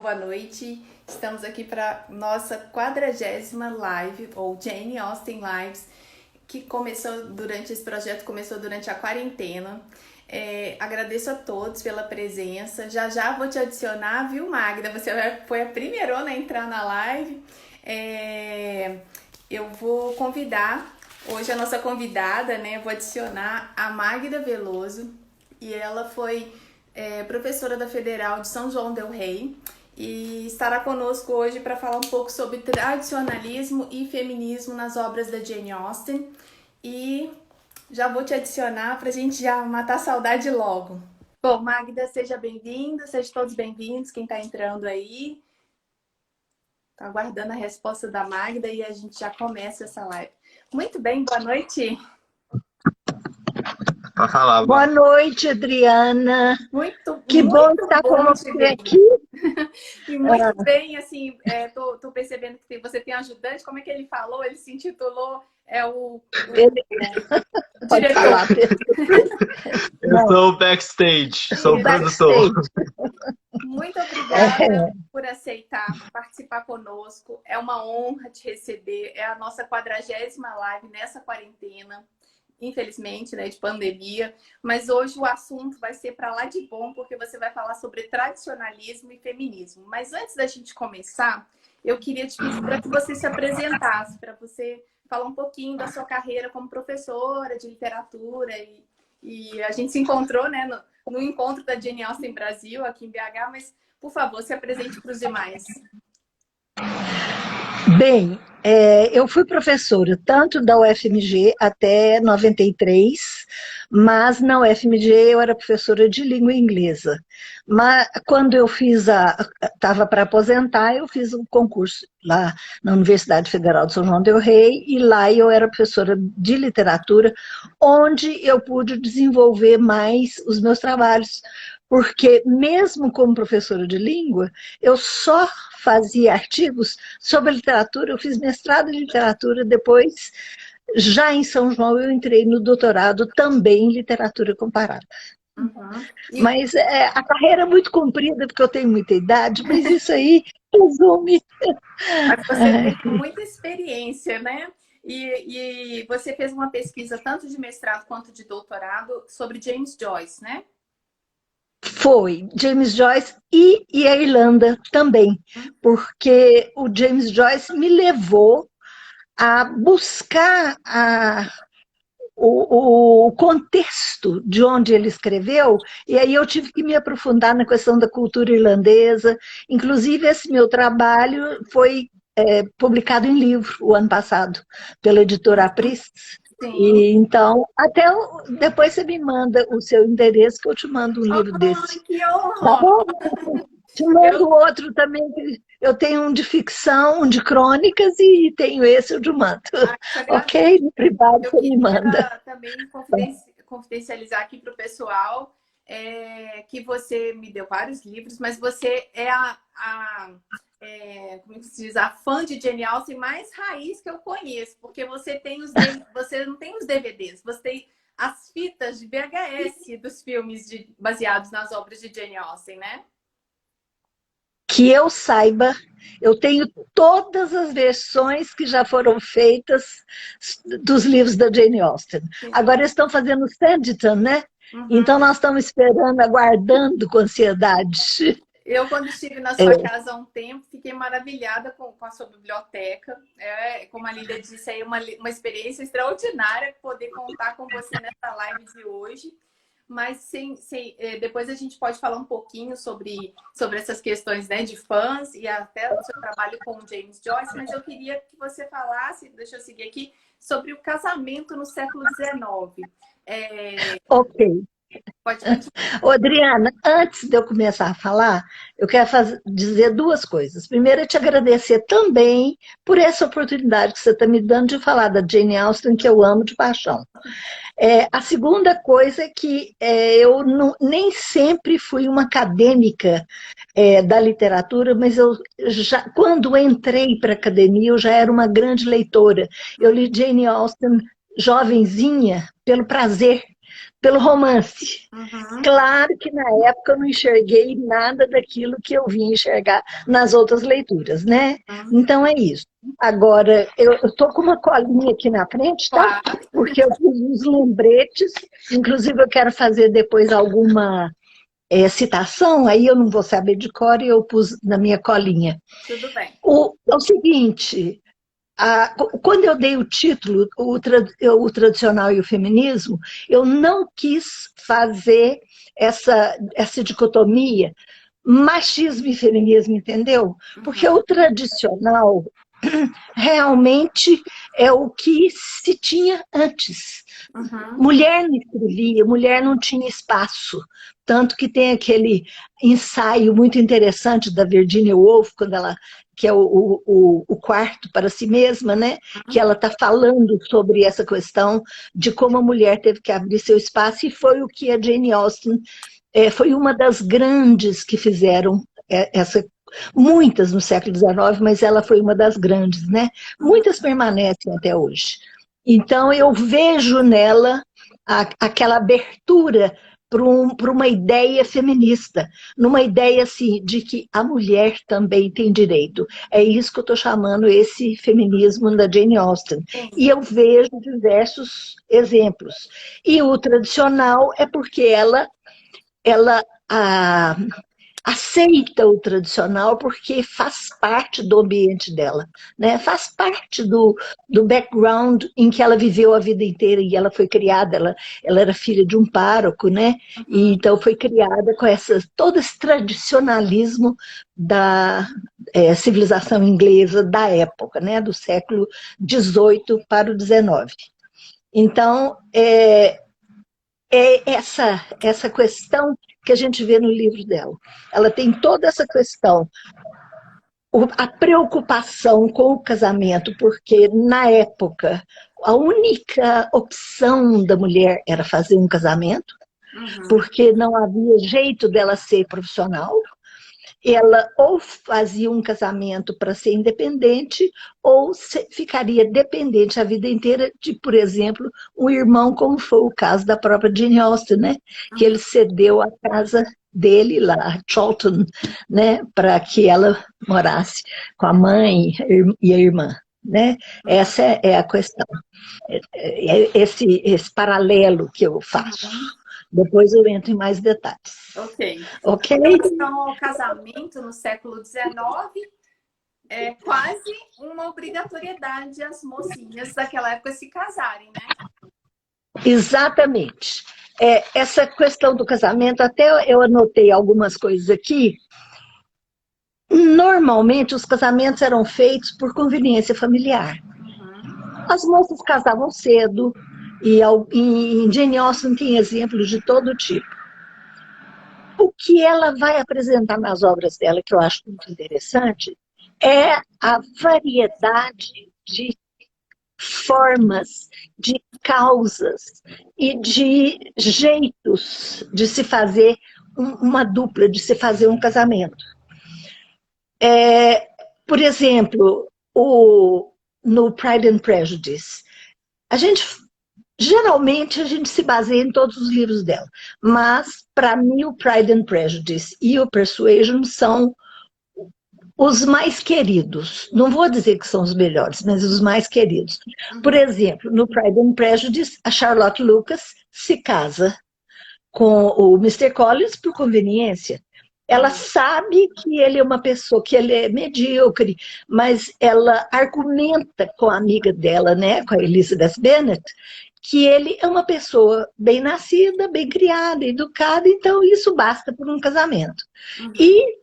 boa noite. Estamos aqui para nossa 40ª live, ou Jane Austen Lives, que esse projeto começou durante a quarentena. Agradeço a todos pela presença. Já já vou te adicionar, viu, Magda? Você foi a primeirona a entrar na live. Eu vou convidar, hoje a nossa convidada, né? Eu vou adicionar a Magda Veloso, e ela foi professora da Federal de São João del Rei, e estará conosco hoje para falar um pouco sobre tradicionalismo e feminismo nas obras da Jane Austen. E já vou te adicionar para a gente já matar a saudade logo. Bom, Magda, seja bem-vinda, sejam todos bem-vindos, quem está entrando aí. Estou aguardando a resposta da Magda e a gente já começa essa live. Muito bem, boa noite. Pode falar. Boa noite, Adriana. Que bom estar com você aqui. E muito bem, assim, tô percebendo que você tem ajudante. Como é que ele falou? Ele se intitulou o diretor. Eu sou o backstage, sou o produtor. Muito obrigada por aceitar participar conosco. É uma honra te receber. É a nossa 40ª live nessa quarentena, infelizmente, né, de pandemia, mas hoje o assunto vai ser para lá de bom, porque você vai falar sobre tradicionalismo e feminismo. Mas antes da gente começar, eu queria te pedir para que você se apresentasse, para você falar um pouquinho da sua carreira como professora de literatura, e a gente se encontrou, né, no encontro da Jane Austen Brasil, aqui em BH, mas, por favor, se apresente para os demais. Bem, eu fui professora tanto da UFMG até 93, mas na UFMG eu era professora de língua inglesa. Mas quando eu estava para aposentar, eu fiz um concurso lá na Universidade Federal de São João del Rei, e lá eu era professora de literatura, onde eu pude desenvolver mais os meus trabalhos, porque mesmo como professora de língua, eu só fazia artigos sobre literatura. Eu fiz mestrado em literatura, depois, já em São João, eu entrei no doutorado também em literatura comparada. Uhum. Mas a carreira é muito comprida, porque eu tenho muita idade, mas isso aí resume. Mas você tem muita experiência, né? E você fez uma pesquisa tanto de mestrado quanto de doutorado sobre James Joyce, né? Foi, James Joyce e a Irlanda também, porque o James Joyce me levou a buscar o contexto de onde ele escreveu, e aí eu tive que me aprofundar na questão da cultura irlandesa. Inclusive, esse meu trabalho foi publicado em livro o ano passado, pela editora Aprist. E, então, depois você me manda o seu endereço, que eu te mando um livro desse. Que honra! Tá bom? Te mando outro também. Eu tenho um de ficção, um de crônicas, e tenho esse, eu te mando. Ok? No privado você me manda. Também confidencializar aqui para o pessoal que você me deu vários livros, mas você é como se diz, a fã de Jane Austen mais raiz que eu conheço, porque você não tem os DVDs, você tem as fitas de VHS dos filmes baseados nas obras de Jane Austen, né? Que eu saiba, eu tenho todas as versões que já foram feitas dos livros da Jane Austen. Agora eles estão fazendo o Sanditon, né? Uhum. Então nós estamos esperando, aguardando com ansiedade. Eu, quando estive na sua casa há um tempo, fiquei maravilhada com a sua biblioteca. Como a Lília disse, é uma experiência extraordinária poder contar com você nessa live de hoje. Mas depois a gente pode falar um pouquinho sobre essas questões, né, de fãs e até o seu trabalho com o James Joyce. Mas eu queria que você falasse, deixa eu seguir aqui, sobre o casamento no século XIX. Ok. Pode continuar. Adriana, antes de eu começar a falar, eu quero dizer duas coisas. Primeiro, é te agradecer também por essa oportunidade que você está me dando de falar da Jane Austen, que eu amo de paixão. A segunda coisa é que eu nem sempre fui uma acadêmica da literatura, mas quando entrei para a academia, eu já era uma grande leitora. Eu li Jane Austen jovenzinha, pelo prazer pelo romance. Uhum. Claro que na época eu não enxerguei nada daquilo que eu vim enxergar nas outras leituras, né? Uhum. Então é isso. Agora, eu estou com uma colinha aqui na frente, tá? Claro. Porque eu fiz uns lembretes, inclusive eu quero fazer depois alguma citação, aí eu não vou saber de cor e eu pus na minha colinha. Tudo bem. É o seguinte, quando eu dei o título, o tradicional e o feminismo, eu não quis fazer essa dicotomia, machismo e feminismo, entendeu? Porque Uhum. o tradicional realmente é o que se tinha antes. Uhum. Mulher não escrevia, mulher não tinha espaço. Tanto que tem aquele ensaio muito interessante da Virginia Woolf, quando ela, que é o quarto para si mesma, né? Que ela está falando sobre essa questão de como a mulher teve que abrir seu espaço, e foi o que a Jane Austen foi uma das grandes que fizeram essa. Muitas no século XIX, mas ela foi uma das grandes, né? Uhum. Muitas permanecem até hoje. Então, eu vejo nela aquela abertura para uma ideia feminista, numa ideia assim, de que a mulher também tem direito. É isso que eu estou chamando esse feminismo da Jane Austen. Sim. E eu vejo diversos exemplos. E o tradicional é porque ela aceita o tradicional porque faz parte do ambiente dela, né? Faz parte do background em que ela viveu a vida inteira, e ela foi criada, ela era filha de um pároco, né? E Uhum. então foi criada com todo esse tradicionalismo da civilização inglesa da época, né? Do século XVIII para o XIX. Então, essa questão que a gente vê no livro dela. Ela tem toda essa questão, a preocupação com o casamento, porque na época a única opção da mulher era fazer um casamento, Uhum. porque não havia jeito dela ser profissional. Ela ou fazia um casamento para ser independente, ou ficaria dependente a vida inteira de, por exemplo, um irmão, como foi o caso da própria Jane Austen, né? Que ele cedeu a casa dele lá, Chawton, né? Para que ela morasse com a mãe e a irmã, né? Uhum. Essa é a questão. Esse paralelo que eu faço. Uhum. Depois eu entro em mais detalhes. Ok. Ok? Com relação ao casamento no século XIX, é quase uma obrigatoriedade as mocinhas daquela época se casarem, né? Exatamente. Essa questão do casamento, até eu anotei algumas coisas aqui. Normalmente, os casamentos eram feitos por conveniência familiar. Uhum. As moças casavam cedo, e em Jane Austen tem exemplos de todo tipo. O que ela vai apresentar nas obras dela, que eu acho muito interessante, é a variedade de formas, de causas e de jeitos de se fazer uma dupla, de se fazer um casamento. Por exemplo, no Pride and Prejudice, geralmente a gente se baseia em todos os livros dela, mas para mim o Pride and Prejudice e o Persuasion são os mais queridos. Não vou dizer que são os melhores, mas os mais queridos. Por Uhum. exemplo, no Pride and Prejudice, a Charlotte Lucas se casa com o Mr. Collins por conveniência. Ela sabe que ele é uma pessoa, que ele é medíocre, mas ela argumenta com a amiga dela, né, com a Elizabeth Bennet, que ele é uma pessoa bem nascida, bem criada, educada, então isso basta por um casamento. Uhum. E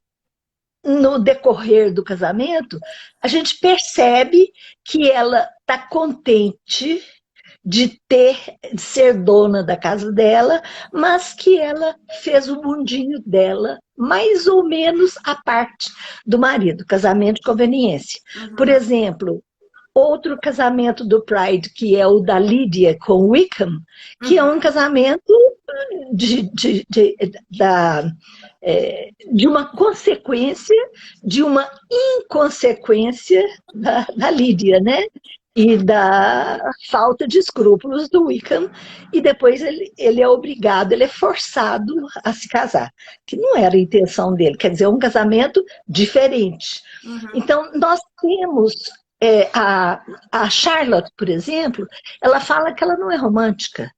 no decorrer do casamento, a gente percebe que ela está contente de ser dona da casa dela, mas que ela fez o mundinho dela mais ou menos à parte do marido, casamento de conveniência. Uhum. Por exemplo, outro casamento do Pride, que é o da Lydia com Wickham, que é um casamento de uma consequência, de uma inconsequência da Lídia, né? e da falta de escrúpulos do Wickham, e depois ele é obrigado, ele é forçado a se casar, que não era a intenção dele, quer dizer, um casamento diferente. Então, nós temos a Charlotte, por exemplo, ela fala que ela não é romântica.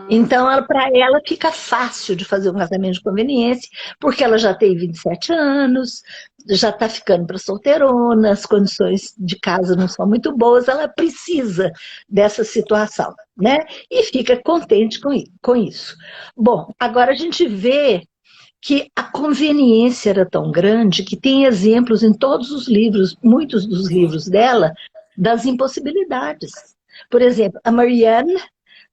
Então, para ela fica fácil de fazer um casamento de conveniência, porque ela já tem 27 anos, já está ficando para solteirona, as condições de casa não são muito boas, ela precisa dessa situação, né? E fica contente com isso. Bom, agora a gente vê que a conveniência era tão grande que tem exemplos em todos os livros, muitos dos livros dela, das impossibilidades. Por exemplo, a Marianne,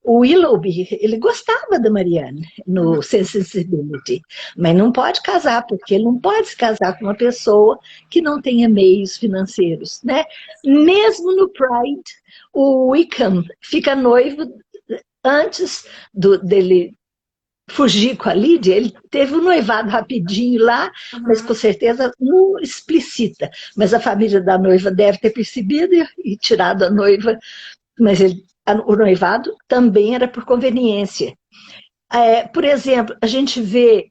o Willoughby, ele gostava da Marianne no Sensibility, mas não pode casar, porque ele não pode se casar com uma pessoa que não tenha meios financeiros, né? Mesmo no Pride, o Wickham fica noivo antes dele fugir com a Lídia, ele teve um noivado rapidinho lá, mas com certeza não explicita. Mas a família da noiva deve ter percebido e tirado a noiva, mas o noivado também era por conveniência. Por exemplo, a gente vê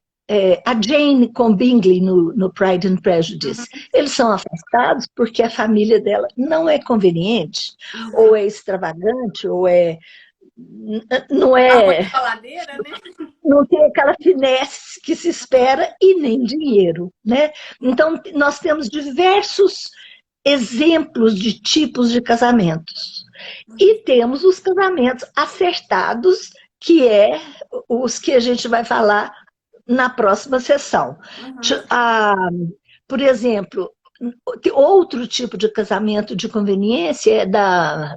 a Jane com Bingley no Pride and Prejudice. Eles são afastados porque a família dela não é conveniente, ou é extravagante, ou não é... Faladeira, né? Não tem aquela finesse que se espera e nem dinheiro, né? Então, nós temos diversos exemplos de tipos de casamentos. E temos os casamentos acertados, que é os que a gente vai falar na próxima sessão. Por exemplo, outro tipo de casamento de conveniência é da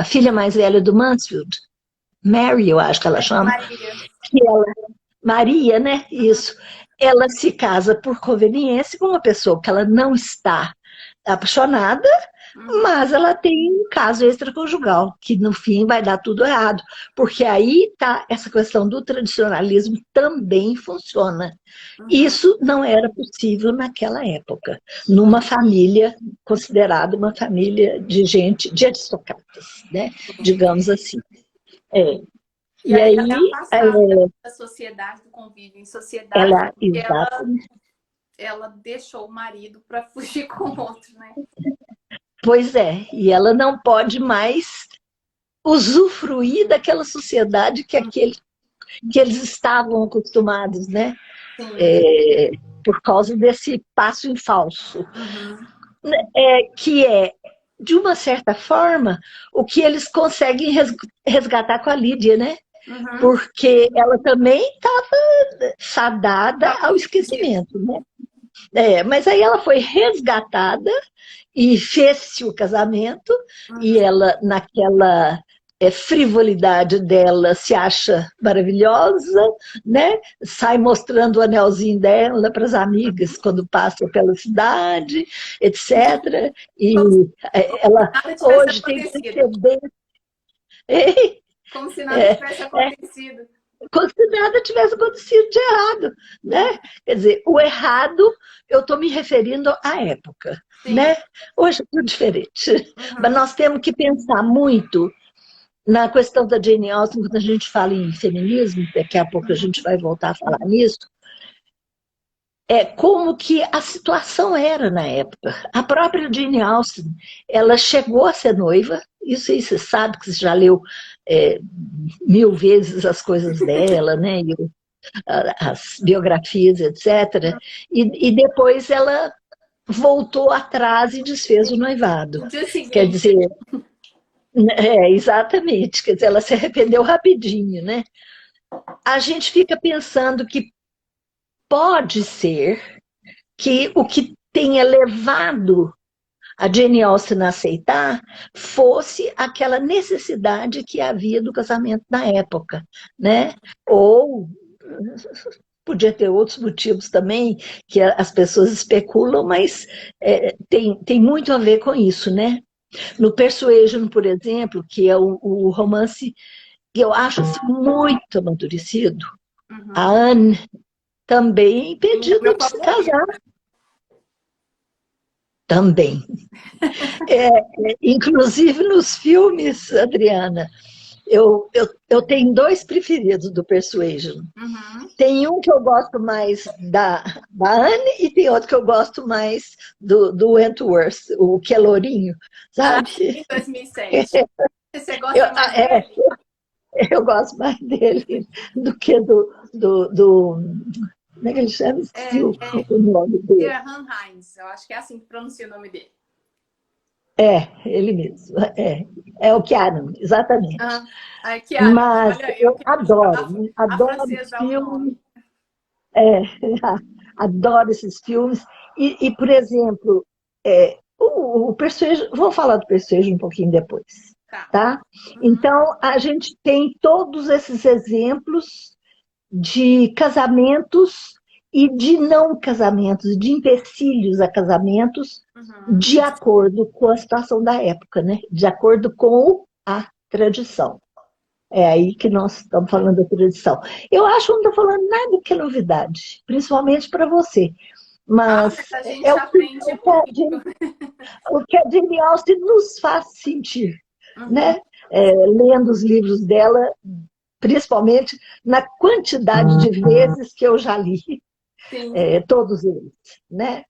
filha mais velha do Mansfield, Mary, eu acho que ela chama. Maria, né? Isso. Ela se casa por conveniência com uma pessoa que ela não está apaixonada, mas ela tem um caso extraconjugal, que no fim vai dar tudo errado. Porque aí tá essa questão do tradicionalismo também funciona. Isso não era possível naquela época, numa família considerada uma família de gente, de aristocratas, né? Digamos assim. E aí ela é afastada da sociedade, do convívio em sociedade, ela deixou o marido para fugir com outro, né? Pois é, e ela não pode mais usufruir daquela sociedade que eles estavam acostumados, né? Por causa desse passo em falso. Que é, de uma certa forma, o que eles conseguem resgatar com a Lídia, né? Porque ela também estava fadada ao esquecimento, né? Mas aí ela foi resgatada e fez-se o casamento, e ela, naquela frivolidade dela, se acha maravilhosa, né? Sai mostrando o anelzinho dela para as amigas quando passa pela cidade, etc. E ela hoje tem que perceber... Como se nada tivesse acontecido. Como se nada tivesse acontecido de errado, né? Quer dizer, o errado, eu estou me referindo à época, né? Hoje é tudo diferente. Mas nós temos que pensar muito na questão da Jane Austen, quando a gente fala em feminismo, daqui a pouco a gente vai voltar a falar nisso, como que a situação era na época. A própria Jane Austen, ela chegou a ser noiva, isso aí você sabe, que você já leu 1000 vezes as coisas dela, né? E as biografias, etc. E depois ela voltou atrás e desfez o noivado. Quer dizer, exatamente, quer dizer, ela se arrependeu rapidinho, né? A gente fica pensando que pode ser que o que tenha levado a Jane Austen a aceitar fosse aquela necessidade que havia do casamento na época, né? Ou podia ter outros motivos também, que as pessoas especulam, mas tem muito a ver com isso, né? No Persuasion, por exemplo, que é o romance que eu acho assim, muito amadurecido, a Anne também impedido de se casar. Também. Inclusive nos filmes, Adriana, eu tenho dois preferidos do Persuasion. Uhum. Tem um que eu gosto mais da Anne e tem outro que eu gosto mais do Wentworth, o que é lourinho, sabe? Em 2007. Você gosta mais dele? Eu gosto mais dele do que como é que ele chama? Esqueci o nome dele. Ciarán Hinds, eu acho que é assim que pronuncia o nome dele. Ele mesmo. É o Ciarán, exatamente. Ciarán, Mas olha, eu adoro adoro filmes. Adoro esses filmes. E por exemplo, o Persuasion, vou falar do Persuasion um pouquinho depois. Tá? Uhum. Então, a gente tem todos esses exemplos de casamentos e de não casamentos, de empecilhos a casamentos, de acordo com a situação da época, né? De acordo com a tradição. É aí que nós estamos falando da tradição. Eu acho que não estou falando nada que é novidade, principalmente para você. Mas a gente aprende o que a Jane Austen nos faz sentir, né? Lendo os livros dela, principalmente na quantidade de vezes que eu já li, todos eles, né?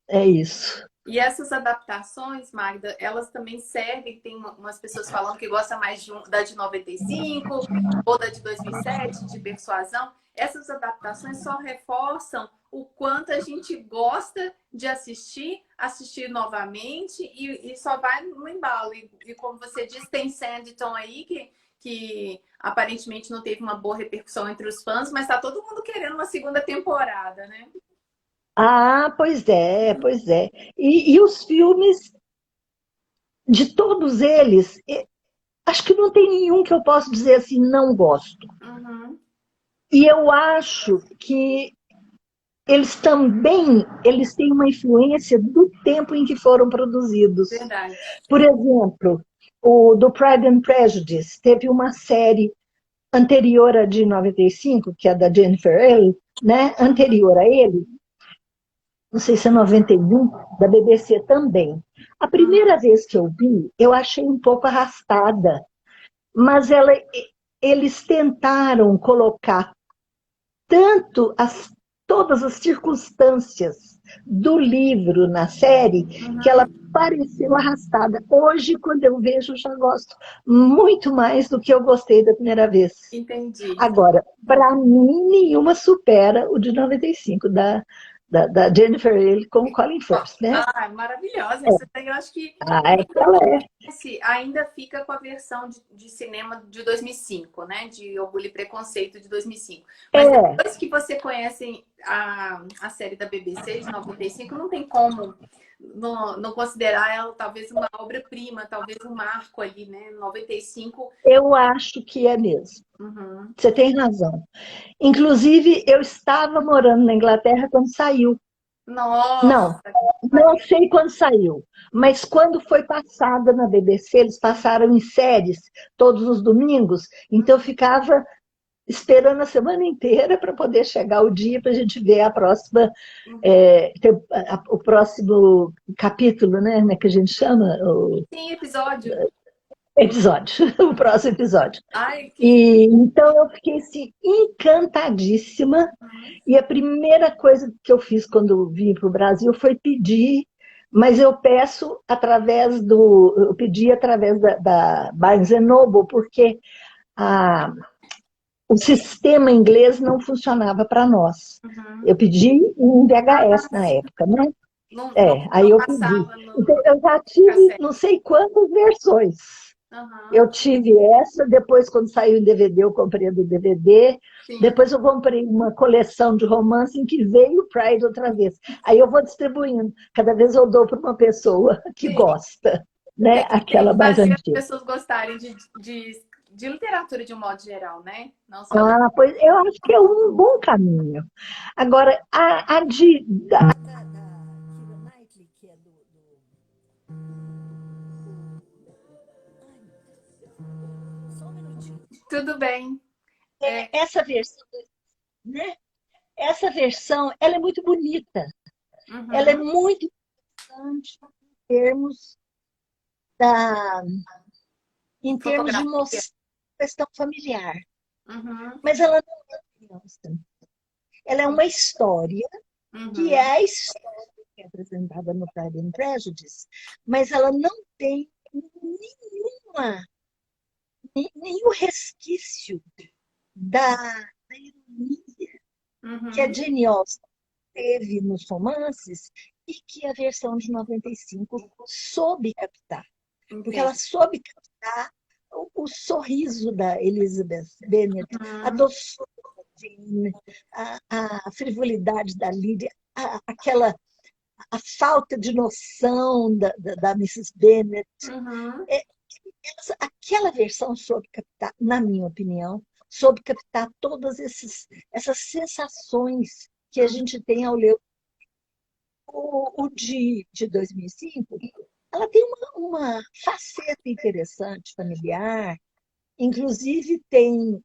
É isso. E essas adaptações, Magda, elas também servem, tem umas pessoas falando que gostam mais da de 95 ou da de 2007, de Persuasão. Essas adaptações só reforçam o quanto a gente gosta de assistir novamente e só vai no embalo. E como você disse, tem Sanditon aí que aparentemente não teve uma boa repercussão entre os fãs, mas está todo mundo querendo uma segunda temporada, né? Pois é. E os filmes, de todos eles, acho que não tem nenhum que eu possa dizer assim, não gosto. E eu acho que eles têm uma influência do tempo em que foram produzidos. Verdade. Por exemplo, o do Pride and Prejudice teve uma série anterior a de 95, que é da Jennifer Aniston, né? Anterior a ele, não sei se é 91, da BBC também. A primeira vez que eu vi, eu achei um pouco arrastada, mas eles tentaram colocar tanto todas as circunstâncias do livro na série, que ela pareceu arrastada. Hoje, quando eu vejo, eu já gosto muito mais do que eu gostei da primeira vez. Entendi. Agora, para mim, nenhuma supera o de 95, da Jennifer Aniston com o Colin Firth, né? Maravilhosa. Eu acho que ainda fica com a versão de cinema de 2005, né? De Orgulho e Preconceito de 2005. Mas depois que você conhece a série da BBC de 95, não tem como não considerar ela talvez uma obra-prima, talvez um marco ali, né? 95. Eu acho que é mesmo. Você tem razão. Inclusive, eu estava morando na Inglaterra quando saiu. Nossa! Não sei quando saiu, mas quando foi passada na BBC, eles passaram em séries todos os domingos, então eu ficava esperando a semana inteira para poder chegar o dia para a gente ver a próxima, o próximo capítulo, né? Como é que a gente chama? Sim, episódio. O próximo episódio. E então eu fiquei assim, encantadíssima. E a primeira coisa que eu fiz quando vim para o Brasil foi pedir, mas eu pedi através da Barnes Noble, porque o sistema inglês não funcionava para nós. Eu pedi em VHS na época, né? Aí eu pedi. Então, eu já tive não sei quantas versões. Eu tive essa, depois quando saiu em DVD eu comprei a do DVD, depois eu comprei uma coleção de romance em que veio o Pride outra vez. Aí eu vou distribuindo, cada vez eu dou para uma pessoa que gosta, né? Aquela mais antiga. As pessoas gostarem de literatura de um modo geral, né? Não só pois eu acho que é um bom caminho. Agora, a de... Tudo bem. Essa versão, né? Essa versão, ela é muito bonita. Ela é muito interessante termos da, em termos de Fotografia. mostrar a questão familiar. Uhum, Mas ela não é criança. Ela é uma história que é uhum, a história que é apresentada no Pride and Prejudice, mas ela não tem nenhuma, nenhum resquício da ironia que a uhum. Jane Austen teve nos romances e que a versão de 95 soube captar. Porque ela Entendi. soube captar o sorriso da Elizabeth Bennet, a Uhum, doçura da Jane, a frivolidade da Lydia, aquela a falta de noção da Mrs. Bennet. uhum. É, aquela versão soube captar, na minha opinião, soube captar todas essas sensações que a gente tem ao ler o de 2005. Ela tem uma faceta interessante, familiar, inclusive tem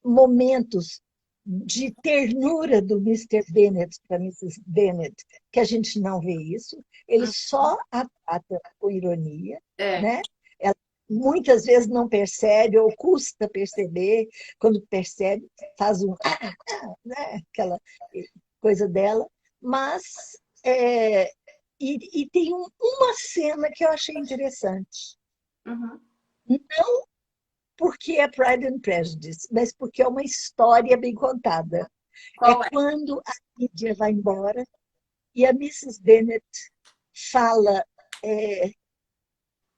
momentos de ternura do Mister Bennet para Mrs. Bennet, que a gente não vê isso, ele só a trata com ironia, É. né? Ela muitas vezes não percebe, ou custa perceber, quando percebe, faz né? Aquela coisa dela, mas e tem uma cena que eu achei interessante. Uhum. Não porque é Pride and Prejudice, mas porque é uma história bem contada. É Qual é? quando a Lydia vai embora e a Mrs. Bennet fala, é,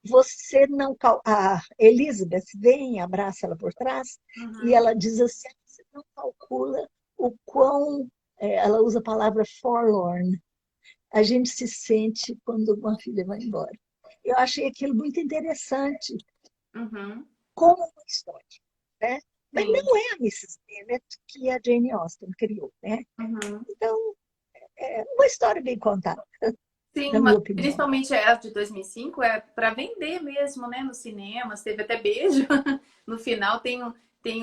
você não... A Elizabeth vem, abraça ela por trás, e Uhum. ela diz assim, você não calcula o quão... ela usa a palavra forlorn. A gente se sente quando uma filha vai embora. Eu achei aquilo muito interessante, Uhum. como uma história, né? Mas Sim. não é a Mrs. Bennet que a Jane Austen criou, né? Uhum. Então, é uma história bem contada, Sim, na mas minha opinião. principalmente a de 2005 é para vender mesmo, né? Nos cinemas, teve até beijo. No final tem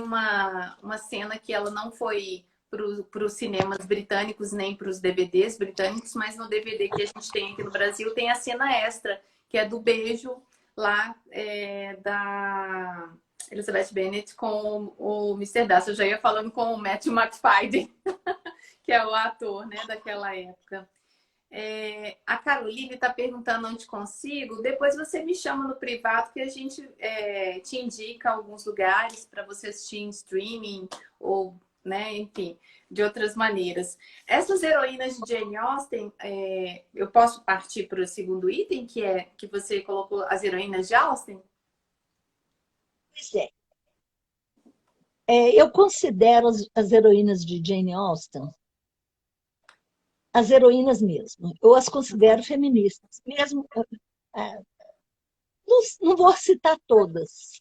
uma cena que ela não foi para os cinemas britânicos nem para os DVDs britânicos, mas no DVD que a gente tem aqui no Brasil tem a cena extra, que é do beijo lá da Elizabeth Bennet com o Mr. Darcy. Eu já ia falando com o Matthew McFadden, que é o ator, né, daquela época. A Caroline está perguntando onde consigo. Depois você me chama no privado que a gente te indica alguns lugares para você assistir em streaming ou, né, enfim, de outras maneiras. Essas heroínas de Jane Austen, eu posso partir para o segundo item, que é que você colocou as heroínas de Austen? Pois é. Eu considero as heroínas de Jane Austen as heroínas mesmo. Eu as considero feministas, mesmo. é, não vou citar todas.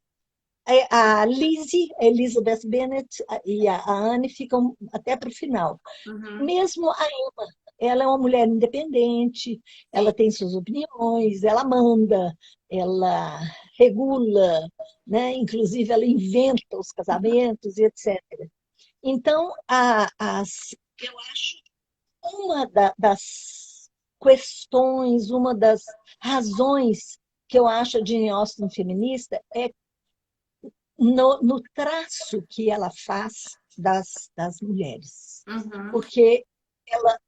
A Lizzie, a Elizabeth Bennet e a Anne ficam até para o final. Uhum, Mesmo a Emma, ela é uma mulher independente, sim. ela tem suas opiniões, ela manda, ela regula, né? Inclusive ela inventa os casamentos e etc. Então, eu acho uma das questões, uma das razões que eu acho a Jane Austen feminista é no traço que ela faz das mulheres. Uhum, Porque ela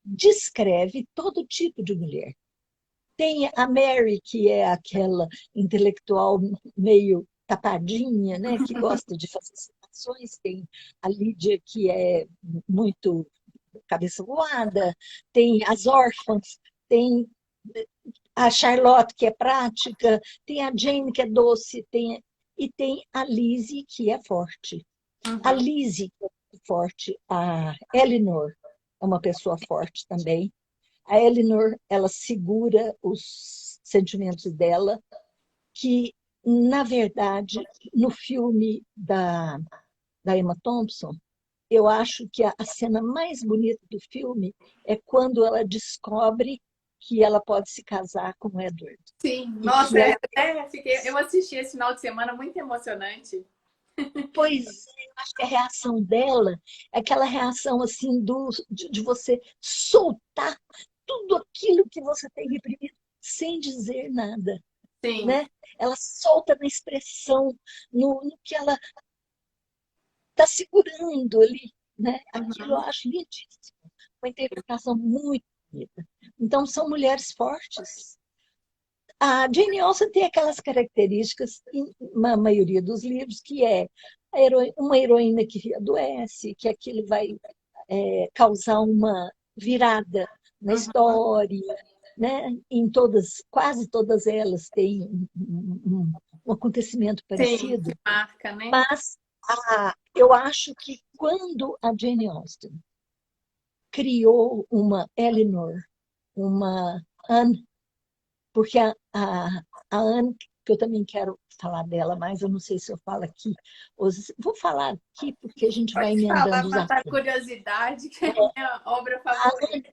descreve todo tipo de mulher. Tem a Mary, que é aquela intelectual meio tapadinha, né, que gosta de fazer citações, tem a Lídia, que é muito cabeça voada, tem as órfãs, tem a Charlotte, que é prática, tem a Jane, que é doce, e tem a Lizzie, que é forte. A uhum, Lizzie, que é forte, a Eleanor é uma pessoa forte também. A Eleanor, ela segura os sentimentos dela, que, na verdade, no filme da Emma Thompson, eu acho que a cena mais bonita do filme é quando ela descobre que ela pode se casar com o Edward. sim. E Nossa, que ela, eu assisti esse final de semana muito emocionante. pois é, eu acho que a reação dela é aquela reação assim de você soltar tudo aquilo que você tem reprimido sem dizer nada, Sim. né? Ela solta na expressão, no que ela está segurando ali, né? Aquilo eu Uhum. acho lindíssimo, uma interpretação muito bonita. Então, são mulheres fortes. A Jane Austen tem aquelas características, na maioria dos livros, que é uma heroína que adoece, que aquilo vai causar uma virada na Uhum. história, né? Em todas, quase todas elas têm um acontecimento Sim, parecido, que marca, né? mas eu acho que quando a Jane Austen criou uma Eleanor, uma Anne, porque a Anne, que eu também quero falar dela, mas eu não sei se eu falo aqui. Vou falar aqui porque a gente vai Pode emendando falar, os matar a assuntos. curiosidade, que é a minha obra favorita.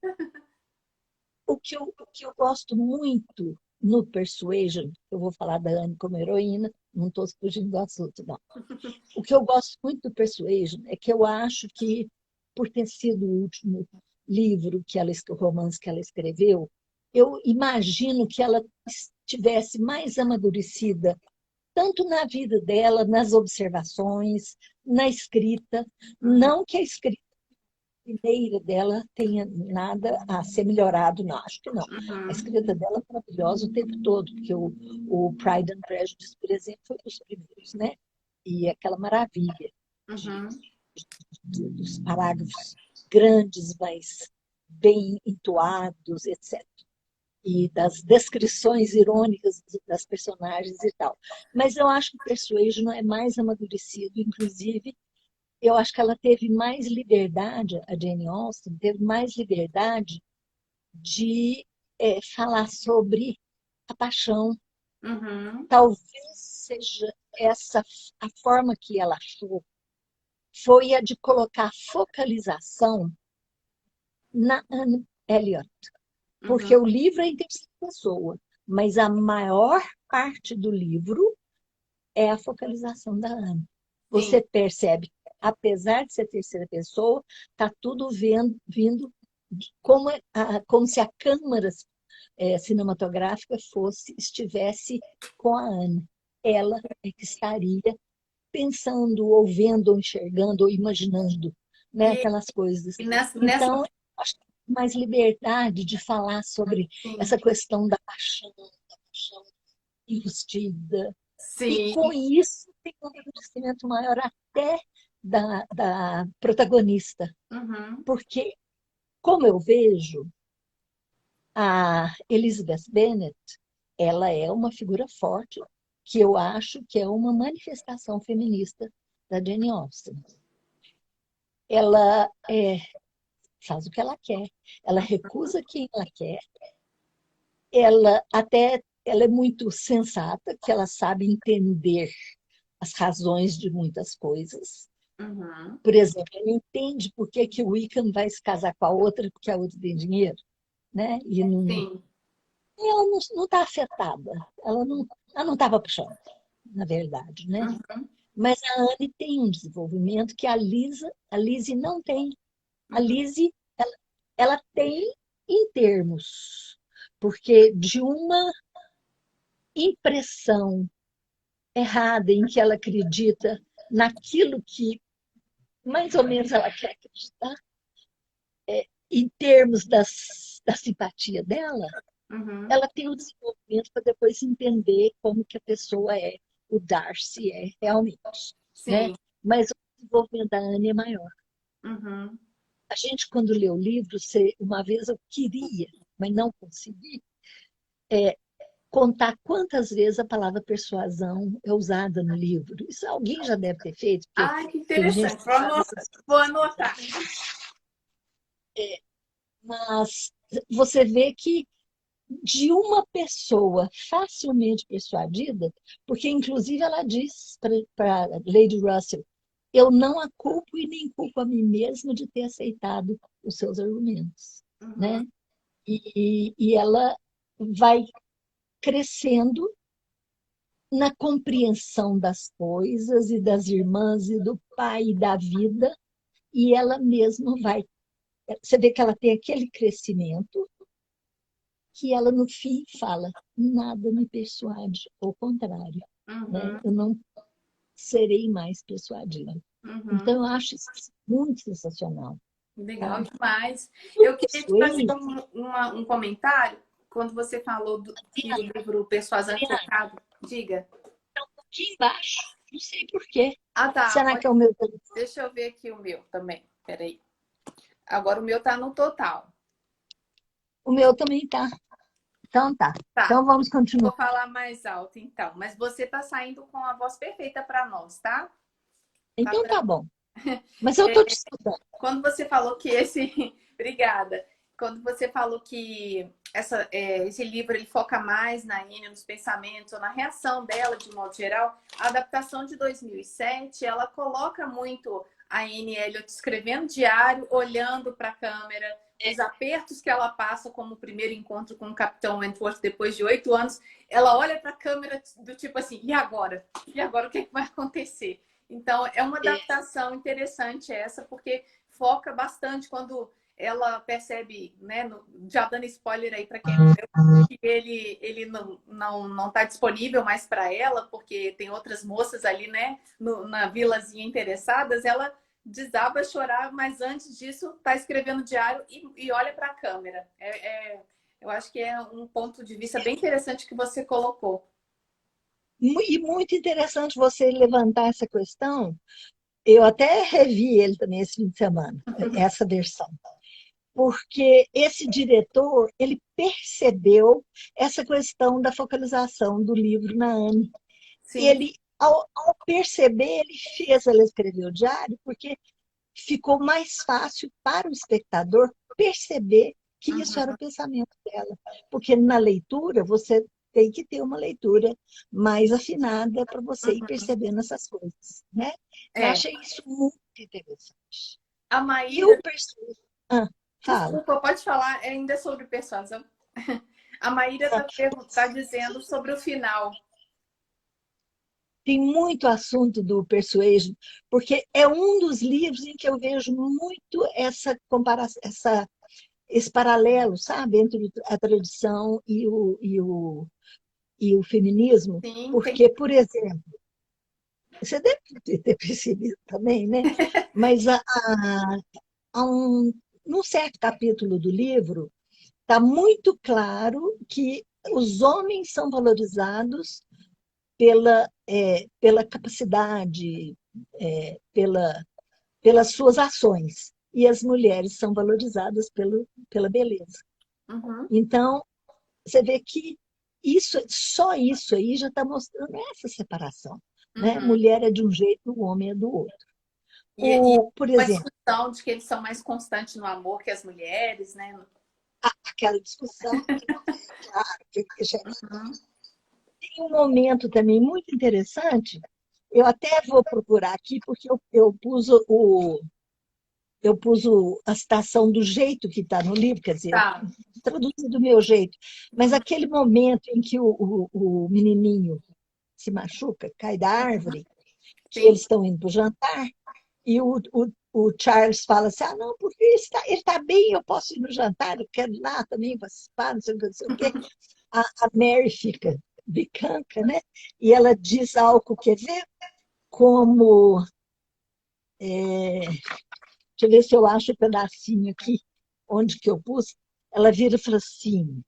O que eu gosto muito no Persuasion, eu vou falar da Anne como heroína, não estou fugindo do assunto, não. O que eu gosto muito do Persuasion é que eu acho que, por ter sido o último livro o romance que ela escreveu, eu imagino que ela estivesse mais amadurecida, tanto na vida dela, nas observações, na escrita. Uhum. Não que a escrita primeira dela tenha nada a ser melhorado, não, acho que não. A Uhum. escrita dela é maravilhosa o tempo todo, porque o Pride and Prejudice, por exemplo, foi um dos primeiros, né? E aquela maravilha Uhum. dos parágrafos grandes, mas bem entoados, etc. E das descrições irônicas das personagens e tal. Mas eu acho que o Persuasion é mais amadurecido, inclusive, eu acho que ela teve mais liberdade, a Jane Austen teve mais liberdade de falar sobre a paixão. Uhum. Talvez seja essa a forma que ela achou, foi a de colocar focalização na Anne Elliot, porque Uhum. o livro é em terceira pessoa, mas a maior parte do livro é a focalização da Anne. Sim. Você percebe, apesar de ser terceira pessoa, está tudo vindo como se a câmera cinematográfica estivesse com a Anne. Ela é que estaria pensando, ou vendo, ou enxergando, ou imaginando, né, E, aquelas coisas. e nessa. Então, acho que mais liberdade de falar sobre Sim. essa questão da paixão enrustida. E Sim. com isso tem um reconhecimento maior até da protagonista. Uhum. Porque, como eu vejo, a Elizabeth Bennet, ela é uma figura forte, que eu acho que é uma manifestação feminista da Jane Austen. Ela faz o que ela quer, ela recusa quem ela quer, ela é muito sensata, que ela sabe entender as razões de muitas coisas. Uhum. Por exemplo, ela entende por que que o Wickham vai se casar com a outra porque a outra tem dinheiro, né? Sim. E ela não está afetada, ela não estava puxando, na verdade, né? Uhum. Mas a Anne tem um desenvolvimento que a Lizzie não tem. A Uhum. Lizzie, ela tem em termos, porque de uma impressão errada em que ela acredita naquilo que mais ou menos ela quer acreditar, em termos da simpatia dela, Uhum. ela tem o desenvolvimento para depois entender como que a pessoa é, o Darcy é realmente, né? Sim. Mas o desenvolvimento da Anne é maior. Uhum. A gente, quando lê o livro, uma vez eu queria, mas não consegui, contar quantas vezes a palavra persuasão é usada no livro. Isso alguém já deve ter feito, porque Ai, que tem gente interessante. que faz essas Vou coisas. anotar. Mas você vê que de uma pessoa facilmente persuadida, porque inclusive ela diz para Lady Russell, eu não a culpo e nem culpo a mim mesma de ter aceitado os seus argumentos, Uhum. né? E ela vai crescendo na compreensão das coisas e das irmãs e do pai e da vida, e ela mesma vai. Você vê que ela tem aquele crescimento, que ela, no fim, fala: nada me persuade, ao contrário, né? Uhum, Eu não serei mais persuadida. uhum. Então, eu acho isso muito sensacional, Legal sabe? demais. O Eu queria te fazer Persuade, um comentário quando você falou que o livro Persuasão é focado. Diga. aqui embaixo, não sei por quê. Ah, tá. Será que é o meu telefone? Deixa eu ver aqui o meu também. Peraí. Agora o meu tá no total. O meu também tá. Então tá. Tá. Então vamos continuar. Vou falar mais alto, então. Mas você tá saindo com a voz perfeita para nós, tá? Tá Então tra- tá bom. Mas eu tô te escutando. Quando você falou que esse. Obrigada. Quando você falou que esse livro ele foca mais na Anne, nos pensamentos ou na reação dela, de modo geral, a adaptação de 2007, ela coloca muito a Anne Elliot escrevendo diário, olhando para a câmera, os apertos que ela passa como o primeiro encontro com o Capitão Wentworth depois de 8 anos, ela olha para a câmera do tipo assim, e agora? E agora o que, é que vai acontecer? Então, é uma adaptação interessante essa, porque foca bastante quando ela percebe, né, já dando spoiler aí para quem não leu, que ele não tá disponível mais para ela, porque tem outras moças ali, né, na vilazinha interessadas, ela desaba a chorar, mas antes disso tá escrevendo diário e olha para a câmera. Eu acho que é um ponto de vista bem interessante que você colocou. E muito interessante você levantar essa questão. Eu até revi ele também esse fim de semana, essa versão. Porque esse diretor, ele percebeu essa questão da focalização do livro na Anne. Sim. Ele, ao perceber, ele fez ela escrever o diário, porque ficou mais fácil para o espectador perceber que isso era o Uhum, pensamento dela. Porque na leitura, você tem que ter uma leitura mais afinada para você ir uhum. percebendo essas coisas, né? Eu É. achei isso muito interessante. A E Maíra, o personagem... Ah, fala. desculpa, pode falar ainda sobre persuasão. A Maíra tá dizendo sobre o final. Tem muito assunto do Persuasion, porque é um dos livros em que eu vejo muito essa comparação, esse paralelo, sabe, entre a tradição e o feminismo, Sim, tem. porque, por exemplo, você deve ter percebido também, né? Mas há num certo capítulo do livro, está muito claro que os homens são valorizados pela capacidade, pelas suas ações, e as mulheres são valorizadas pela beleza. Uhum, Então, você vê que só isso aí já está mostrando essa separação. Né? uhum. Mulher é de um jeito, o homem é do outro. E Por uma exemplo, discussão de que eles são mais constantes no amor que as mulheres, né? aquela discussão, claro, que já Uhum. tem um momento também muito interessante. Eu até vou procurar aqui, porque eu pus a citação do jeito que está no livro, quer dizer, Tá. traduzi do meu jeito. Mas Uhum. aquele momento em que o menininho se machuca, cai da árvore, que Sim. eles estão indo para o jantar, e o Charles fala assim, ah, não, porque ele está bem, eu posso ir no jantar, eu quero ir lá também participar, não sei o que, não sei o quê. A Mary fica bicanca, né? E ela diz algo, quer ver? Como, deixa eu ver se eu acho o pedacinho aqui, onde que eu pus. Ela vira e fala assim,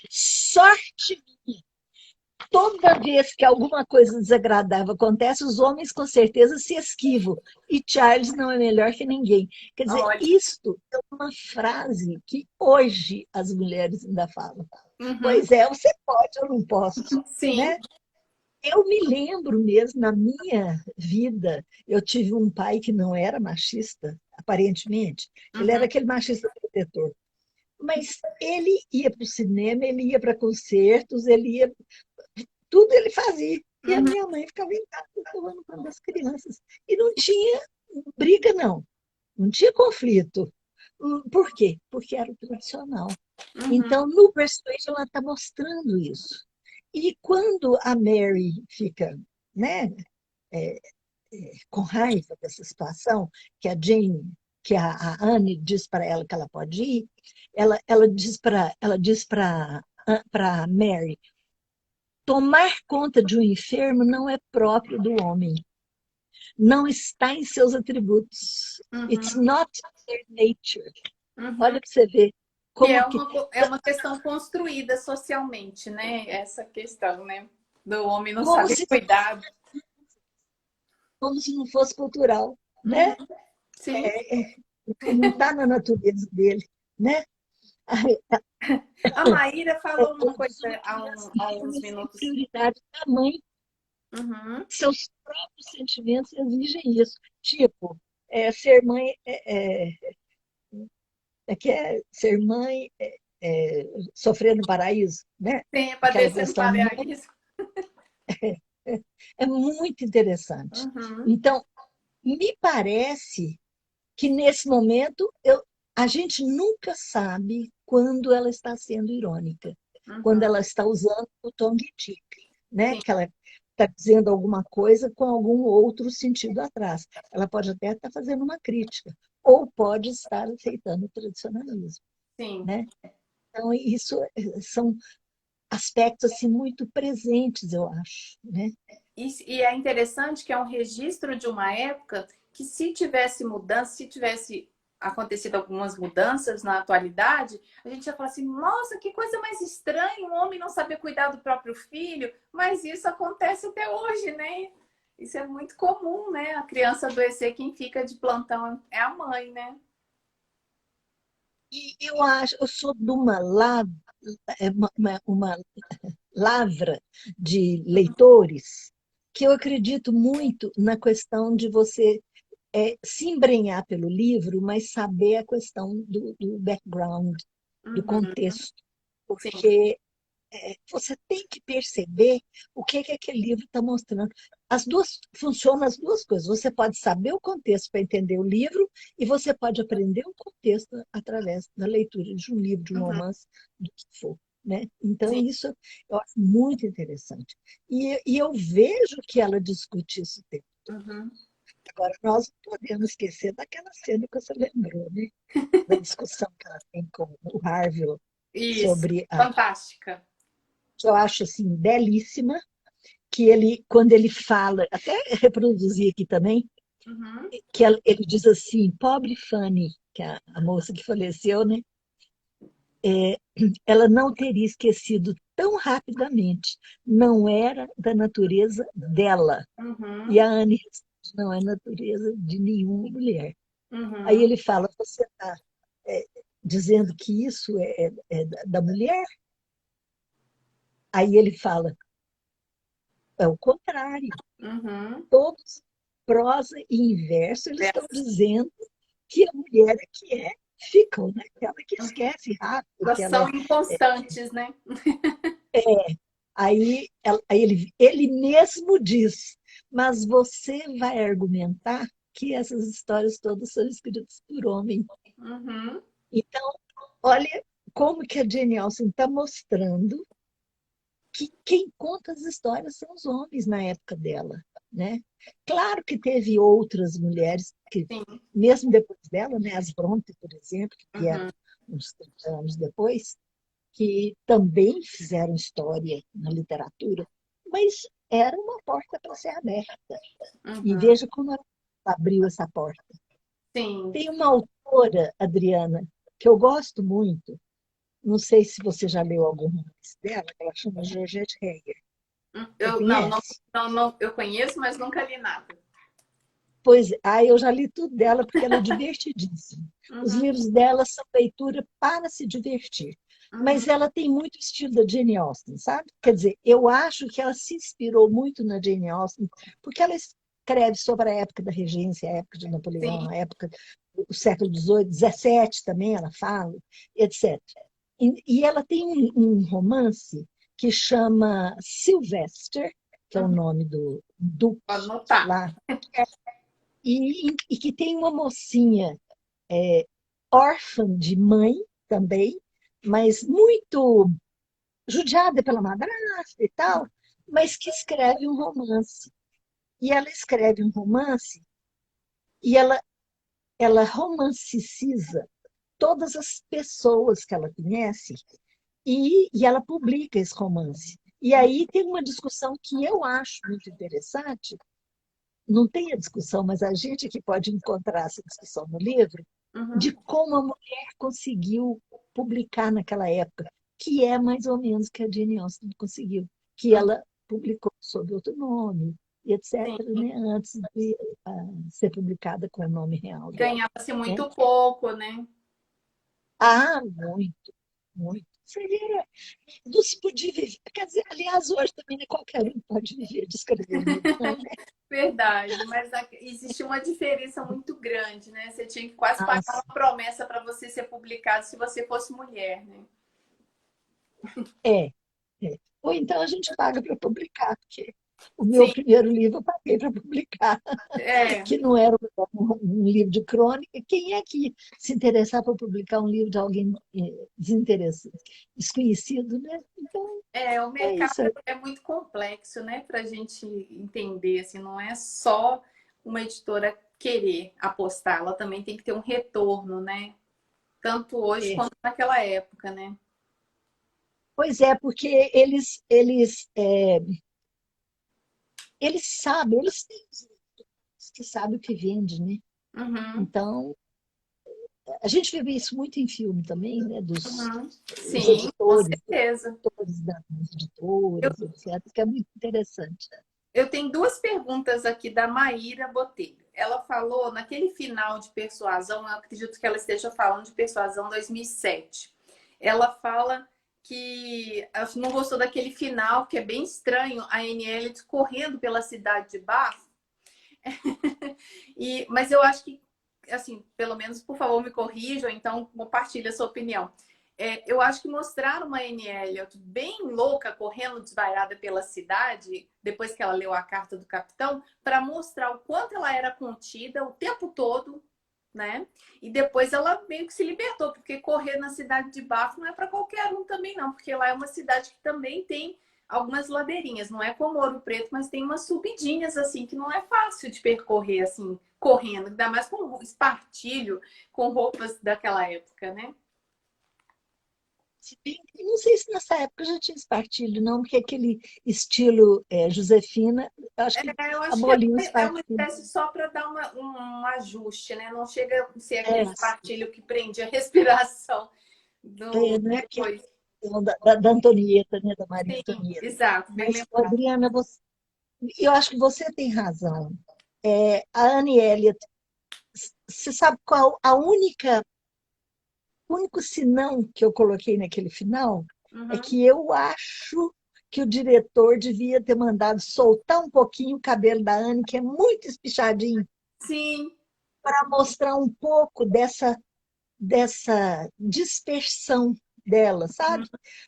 sorte minha. Toda vez que alguma coisa desagradável acontece, os homens com certeza se esquivam. E Charles não é melhor que ninguém. Quer dizer, Olha. isto é uma frase que hoje as mulheres ainda falam. Uhum. Pois é, você pode, eu não posso, Sim. né? Eu me lembro mesmo, na minha vida, eu tive um pai que não era machista, aparentemente. Ele era Uhum. aquele machista protetor. Mas ele ia para o cinema, ele ia para concertos, ele ia. Tudo ele fazia. E a Uhum. minha mãe ficava em casa tomando conta das crianças. E não tinha briga, não. Não tinha conflito. Por quê? Porque era o tradicional. Uhum. Então, no Persuasion, ela está mostrando isso. E quando a Mary fica, né, é, com raiva dessa situação, que a Jane que a Anne diz para ela que ela pode ir, ela diz para Mary, tomar conta de um enfermo não é próprio do homem, não está em seus atributos. It's Uhum, not their nature. uhum. Olha para você ver E como que é uma questão construída socialmente, né? Essa questão, né? Do homem não como saber se, cuidar. como se não fosse cultural, Uhum, né? sim. Não está na natureza dele, né? A Maíra falou uma Todos coisa são crianças, há uns mas a minutos. prioridade da mãe, Uhum, seus próprios sentimentos exigem isso. Tipo, ser mãe que é ser mãe sofrer no paraíso, né? tem Aquela padecer no questão paraíso. é muito interessante. Uhum, Então, me parece que nesse momento a gente nunca sabe quando ela está sendo irônica, quando uhum, ela está usando o tongue-in-cheek, né? sim, Que ela está dizendo alguma coisa com algum outro sentido atrás. Ela pode até estar fazendo uma crítica, ou pode estar aceitando o tradicionalismo, sim. né? Então, isso são aspectos assim, muito presentes, eu acho, né? E é interessante que é um registro de uma época que, se tivesse mudança, se tivesse acontecido algumas mudanças na atualidade, a gente ia falar assim: nossa, que coisa mais estranha, um homem não saber cuidar do próprio filho, mas isso acontece até hoje, né? Isso é muito comum, né? A criança adoecer, quem fica de plantão é a mãe, né? E eu sou de uma lavra de leitores que eu acredito muito na questão de você se embrenhar pelo livro, mas saber a questão do background, do Uhum, contexto, sim. porque você tem que perceber o que aquele livro está mostrando. As duas funcionam as duas coisas. Você pode saber o contexto para entender o livro e você pode aprender o contexto através da leitura de um livro, de um Uhum, romance, do que for. Né? Então, sim. isso eu acho muito interessante. E eu vejo que ela discute isso o tempo todo. Uhum. Agora, nós não podemos esquecer daquela cena que você lembrou, né? Da discussão que ela tem com o Harvey Isso. sobre Fantástica. que eu acho assim belíssima, que ele, quando ele fala, até reproduzir aqui também, Uhum. que ele diz assim, pobre Fanny, que é a moça que faleceu, né? Ela não teria esquecido tão rapidamente, não era da natureza dela. E Uhum. a Anne não é natureza de nenhuma mulher. Aí Uhum. ele fala, você está dizendo que isso é da mulher? Aí ele fala, é o contrário. Uhum. Todos, prosa e inverso, eles estão Dessa. dizendo que a mulher é que ficam naquela que esquece rápido, Elas que ela são inconstantes, né? aí ele mesmo diz, mas você vai argumentar que essas histórias todas são escritas por homem. Uhum. Então, olha como que a Jane Austen está mostrando que quem conta as histórias são os homens na época dela, né? Claro que teve outras mulheres que, Sim. mesmo depois dela, né, as Bronte, por exemplo, que vieram Uhum. uns 30 anos depois, que também fizeram história na literatura, mas era uma porta para ser aberta. E Uhum. veja como ela abriu essa porta. Sim. Tem uma autora, Adriana, que eu gosto muito, não sei se você já leu algum romance dela, que ela chama Georgette Heyer. Você Eu conhece? não, eu conheço, mas nunca li nada. Pois, eu já li tudo dela porque ela é divertidíssima. Os Uhum. livros dela são leitura para se divertir. Uhum. Mas ela tem muito estilo da Jane Austen, sabe? Quer dizer, eu acho que ela se inspirou muito na Jane Austen, porque ela escreve sobre a época da regência, a época de Napoleão, Sim. a época do século XVIII, XVII também ela fala, etc. E ela tem um romance que chama Sylvester, que é o Uhum. nome do Pode duque notar. lá, e que tem uma mocinha órfã de mãe também, mas muito judiada pela madrasta e tal, mas que escreve um romance. E ela escreve um romance e ela ela romanciciza todas as pessoas que ela conhece e ela publica esse romance. E aí tem uma discussão que eu acho muito interessante, não tem a discussão, mas a gente que pode encontrar essa discussão no livro, de Uhum. como a mulher conseguiu publicar naquela época, que é mais ou menos o que a Jane Austen conseguiu, que Uhum. ela publicou sob outro nome, e etc., Sim. né, antes de ser publicada com o nome real dela. Ganhava-se Né? muito pouco, né? Ah, muito, muito. Seria, não se podia viver. Quer dizer, aliás, hoje também não é qualquer um que pode viver de escrever livro, não, né? Verdade, mas existe uma diferença muito grande, né? Você tinha que quase Ah, pagar uma promessa para você ser publicado se você fosse mulher, né? é, é. Ou então a gente paga para publicar, porque o meu Sim, primeiro livro eu paguei para publicar, é, que não era um livro de crônica. Quem é que se interessar por publicar um livro de alguém desinteressado, desconhecido, né? Então, o é mercado isso aí. é muito complexo, né? Para a gente entender, assim, não é só uma editora querer apostar, ela também tem que ter um retorno, né? Tanto hoje É. quanto naquela época, né? Pois é, porque eles sabem, eles têm os que sabem o que vende, né? Uhum, Então, a gente vê isso muito em filme também, né? Dos uhum. os Sim, com editores, certeza. das editoras, etc., que é muito interessante. Eu tenho duas perguntas aqui da Maíra Botelho. Ela falou naquele final de Persuasão, eu acredito que ela esteja falando de Persuasão 2007. Ela fala que não gostou daquele final, que é bem estranho, a Anne Elliot correndo pela cidade de Bath. Mas eu acho que, assim, pelo menos, por favor, me corrijam, então compartilhe a sua opinião. Eu acho que mostrar uma Anne Elliot bem louca, correndo desvairada pela cidade, depois que ela leu a carta do capitão, para mostrar o quanto ela era contida o tempo todo, né? E depois ela meio que se libertou, porque correr na cidade de Bath não é para qualquer um também, não, porque lá é uma cidade que também tem algumas ladeirinhas, não é como Ouro Preto, mas tem umas subidinhas assim que não é fácil de percorrer assim, correndo, ainda mais com espartilho, com roupas daquela época, né? Se bem que não sei se nessa época já tinha espartilho, não, porque aquele estilo Josefina, eu acho que Eu acho que aboliu o é uma espartilho. espécie só para dar um ajuste, né? Não chega a ser É, aquele espartilho que prende a respiração não é aquela depois. questão da Antonieta, né, da Maria Sim, Antonieta. exato, bem Mas, lembrado. Adriana, eu acho que você tem razão. A Anne Elliot, você sabe qual o único senão que eu coloquei naquele final é Uhum. que eu acho que o diretor devia ter mandado soltar um pouquinho o cabelo da Anne, que é muito espichadinho, Sim. para mostrar um pouco dessa dispersão dela, sabe?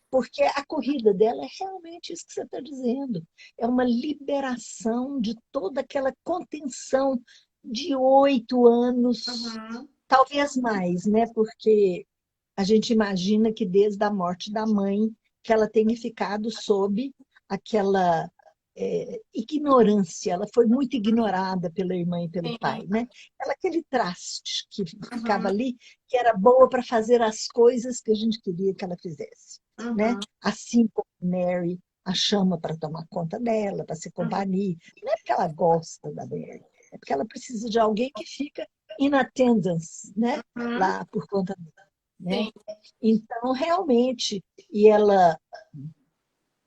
Porque a corrida dela é realmente isso que você está dizendo. É uma liberação de toda aquela contenção de 8 anos, Uhum. talvez mais, né? Porque a gente imagina que desde a morte da mãe que ela tenha ficado sob aquela ignorância, ela foi muito ignorada pela irmã e pelo Sim. pai, né? Aquele traste que ficava Uhum. ali, que era boa para fazer as coisas que a gente queria que ela fizesse, né? Uhum. Assim como Mary a chama para tomar conta dela, para ser Uhum. companhia. Não é porque ela gosta da Mary, é porque ela precisa de alguém que fica in attendance, né? Uhum. Lá por conta dela, né? Sim. Então, realmente, e ela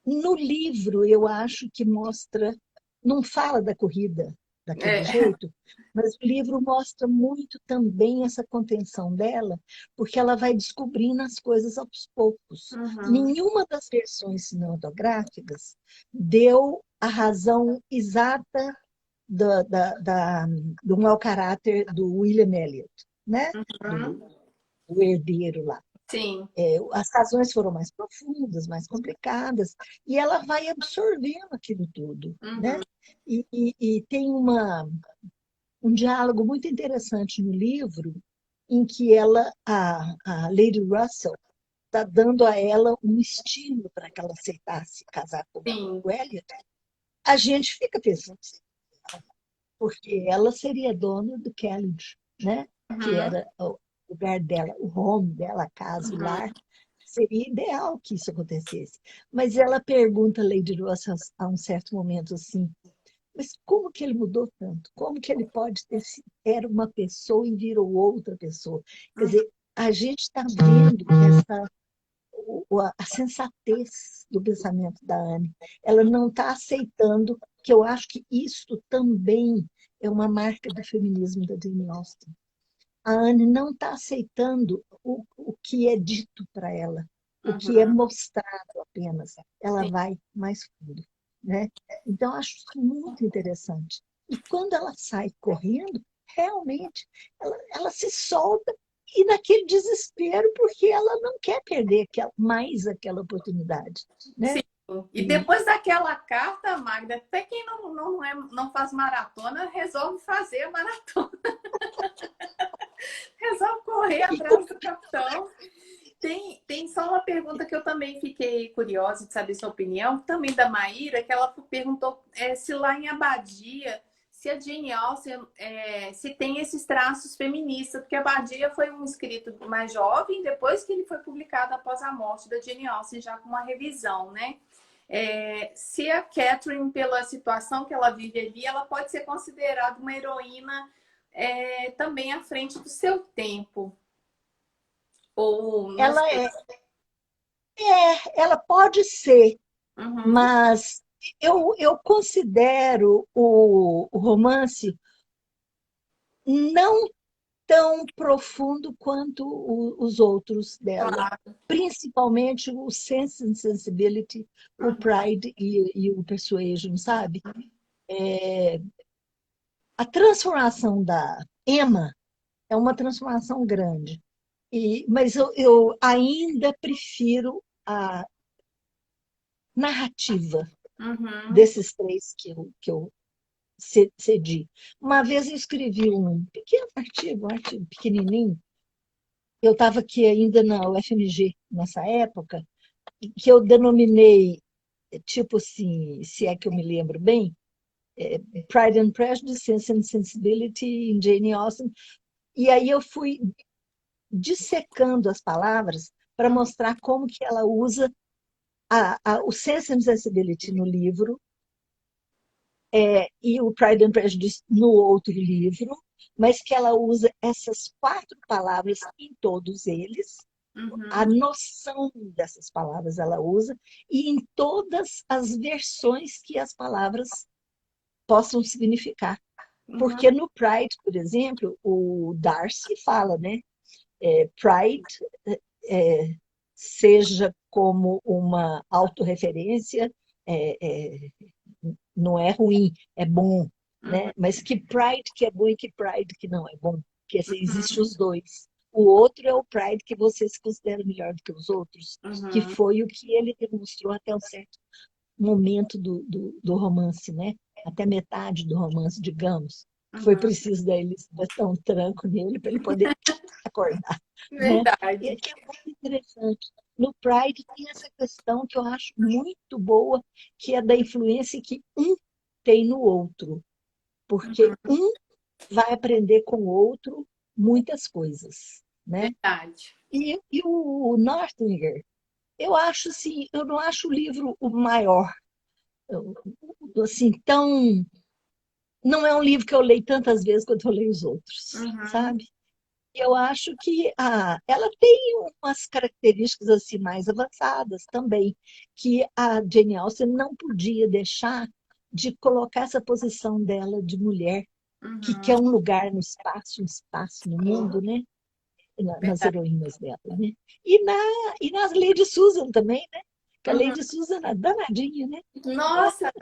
no livro, eu acho que mostra, não fala da corrida daquele É. jeito, mas o livro mostra muito também essa contenção dela, porque ela vai descobrindo as coisas aos poucos. Uhum. Nenhuma das versões cinematográficas deu a razão exata do mau caráter do William Elliot, né? Uhum. Do herdeiro lá. Sim. As razões foram mais profundas, mais complicadas, e ela vai absorvendo aquilo tudo, né? Uhum. E tem um diálogo muito interessante no livro, em que a Lady Russell, está dando a ela um estímulo para que ela aceitasse casar com Sim. o Elliot. A gente fica pensando, porque ela seria dona do Kellynch, né? Que Uhum. era o lugar dela, o home dela, a casa, o Uhum. lar. Seria ideal que isso acontecesse. Mas ela pergunta a Lady Ross a um certo momento assim, mas como que ele mudou tanto? Como que ele pode ter sido, era uma pessoa e virou outra pessoa? Quer Uhum. dizer, a gente está vendo essa a sensatez do pensamento da Anne. Ela não está aceitando, que eu acho que isso também é uma marca do feminismo da Jane Austen. A Anne não está aceitando o que é dito para ela, o que é Uhum. mostrado apenas. Ela Sim. vai mais fundo, né? Então, eu acho isso muito interessante. E quando ela sai correndo, realmente, ela se solta e naquele desespero, porque ela não quer perder mais aquela oportunidade, né? Sim. E E depois daquela carta, Magda, até quem não faz maratona, resolve fazer a maratona. Resolve correr atrás do capitão. Tem só uma pergunta que eu também fiquei curiosa de saber sua opinião, também da Maíra, que ela perguntou se lá em Abadia, se a Jane Austen se tem esses traços feministas, porque Abadia foi um escrito mais jovem, depois que ele foi publicado após a morte da Jane Austen, já com uma revisão, né? Se a Catherine, pela situação que ela vive ali, ela pode ser considerada uma heroína também à frente do seu tempo. Ou não ela sei. ela pode ser, Uhum. mas eu considero o romance não tão profundo quanto os outros dela, Claro. principalmente o Sense and Sensibility, o Uhum. Pride e o Persuasion, sabe? A transformação da Emma é uma transformação grande, mas eu ainda prefiro a narrativa Uhum. desses três que eu cedi. Uma vez eu escrevi um pequeno artigo, um artigo pequenininho. Eu estava aqui ainda na UFMG nessa época, que eu denominei, tipo assim, se é que eu me lembro bem, Pride and Prejudice, Sense and Sensibility em Jane Austen. E aí eu fui dissecando as palavras para Uhum. mostrar como que ela usa o Sense and Sensibility no livro, e o Pride and Prejudice no outro livro, mas que ela usa essas quatro palavras em todos eles, a Uhum. noção dessas palavras ela usa, e em todas as versões que as palavras possam significar. Uhum. Porque no Pride, por exemplo, o Darcy fala, né? Pride, é, seja como uma autorreferência, é, é, não é ruim, é bom, Uhum. né? Mas que Pride que é bom e que Pride que não é bom, porque assim, existe Uhum. os dois. O outro é o Pride que você se considera melhor do que os outros, que Uhum. foi o que ele demonstrou até um certo momento do romance, né? Até metade do romance, digamos. Foi Uhum. preciso da Elizabeth dar um tranco nele para ele poder acordar, né? E Verdade. que é muito interessante. No Pride tem essa questão que eu acho muito boa, que é da influência que um tem no outro, porque Uhum. um vai aprender com o outro muitas coisas, né? Verdade. E o Northinger, eu acho assim, eu não acho o livro o maior, assim, tão. Não é um livro que eu leio tantas vezes quanto eu leio os outros, Uhum. sabe? Eu acho que ela tem umas características assim mais avançadas também, que a Jane Austen não podia deixar de colocar essa posição dela de mulher, que Uhum. quer um lugar no espaço, um espaço no mundo, Sim. né? Nas Verdade. heroínas dela, né? E nas Lady Susan também, né? Que a Uhum. Lady Susan é danadinha, né? Nossa,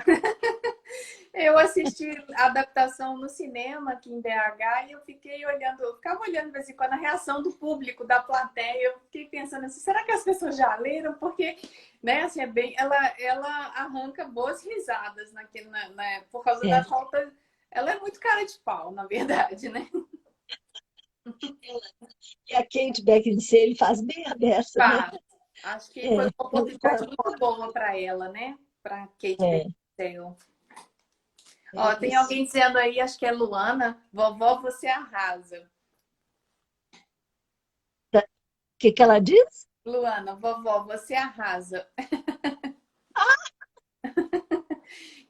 eu assisti a adaptação no cinema aqui em BH e eu fiquei olhando, eu ficava olhando de vez em quando a reação do público, da plateia. Eu fiquei pensando assim, será que as pessoas já leram? Porque, né, assim, ela arranca boas risadas por causa da É, falta. Ela é muito cara de pau, na verdade, né? e a Kate Beckinsale faz bem a beça, né? Pá, acho que foi uma Eu oportunidade concordo. muito boa para ela, né? Para Kate É, Beckinsale. é Ó, tem isso. alguém dizendo aí, acho que é Luana, vovó, você arrasa. que ela diz? Luana, vovó, você arrasa.